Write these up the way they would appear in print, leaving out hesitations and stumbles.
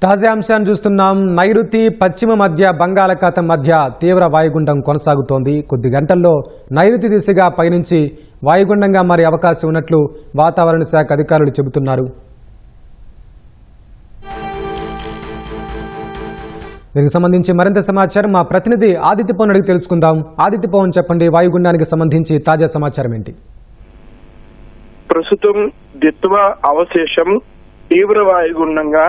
తాజా అంశాన్ని చూస్తున్నాం. నైరుతి పశ్చిమ మధ్య బంగాళాఖాతం మధ్య తీవ్ర వాయుగుండం కొనసాగుతోంది. కొద్ది గంటల్లో నైరుతి దిశగా పయనించి వాయుగుండంగా మారే అవకాశం ఉన్నట్లు వాతావరణ శాఖ అధికారులు చెబుతున్నారు. దీనికి సంబంధించి మరింత సమాచారం మా ప్రతినిధి ఆదిత్య పవన్ అడిగి తెలుసుకుందాం. ఆదిత్య పవన్, చెప్పండి, వాయుగుండానికి సంబంధించి తాజా సమాచారం ఏంటి? ప్రస్తుతం దిత్వ అవశేషం తీవ్ర వాయుగుండంగా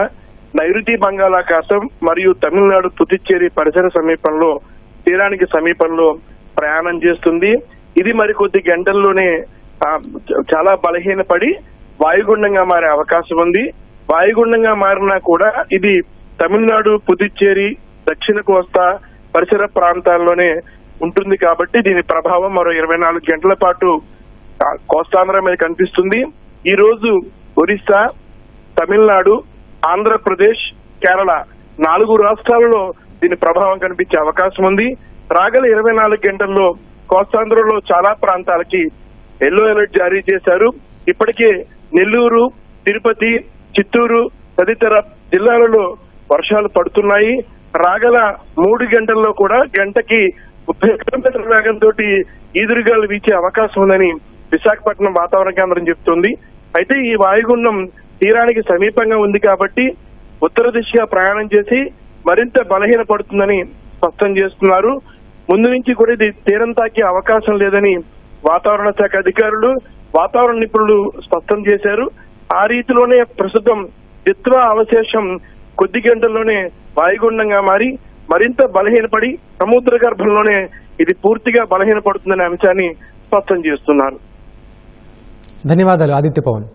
నైరుతి బంగాళాఖాతం మరియు తమిళనాడు పుదుచ్చేరి పరిసర సమీపంలో తీరానికి సమీపంలో ప్రయాణం చేస్తుంది. ఇది మరికొద్ది గంటల్లోనే చాలా బలహీనపడి వాయుగుండంగా మారే అవకాశం ఉంది. వాయుగుండంగా మారినా కూడా ఇది తమిళనాడు పుదుచ్చేరి దక్షిణ కోస్తా పరిసర ప్రాంతాల్లోనే ఉంటుంది కాబట్టి దీని ప్రభావం మరో 24 గంటల పాటు కోస్తాంధ్ర మీద కనిపిస్తుంది. ఈ రోజు ఒరిస్సా, తమిళనాడు, ఆంధ్రప్రదేశ్, కేరళ 4 రాష్ట్రాలలో దీని ప్రభావం కనిపించే అవకాశం ఉంది. రాగల 24 గంటల్లో కోస్తాంధ్రలో చాలా ప్రాంతాలకి ఎల్లో అలర్ట్ జారీ చేశారు. ఇప్పటికే నెల్లూరు, తిరుపతి, చిత్తూరు తదితర జిల్లాలలో వర్షాలు పడుతున్నాయి. రాగల 3 గంటల్లో కూడా గంటకి 30 కిలోమీటర్ల వేగంతో ఈదురుగాలు వీచే అవకాశం ఉందని విశాఖపట్నం వాతావరణ కేంద్రం చెబుతోంది. అయితే ఈ వాయుగుండం తీరానికి సమీపంగా ఉంది కాబట్టి ఉత్తర దిశగా ప్రయాణం చేసి మరింత బలహీన పడుతుందని స్పష్టం చేస్తున్నారు. ముందు నుంచి కూడా ఇది తీరం తాకే అవకాశం లేదని వాతావరణ శాఖ అధికారులు, వాతావరణ నిపుణులు స్పష్టం చేశారు. ఆ రీతిలోనే ప్రస్తుతం దిత్వ అవశేషం కొద్ది గంటల్లోనే వాయుగుండంగా మారి మరింత బలహీనపడి సముద్ర గర్భంలోనే ఇది పూర్తిగా బలహీనపడుతుందనే అంశాన్ని స్పష్టం చేస్తున్నారు. ధన్యవాదాలు ఆదిత్య పవన్.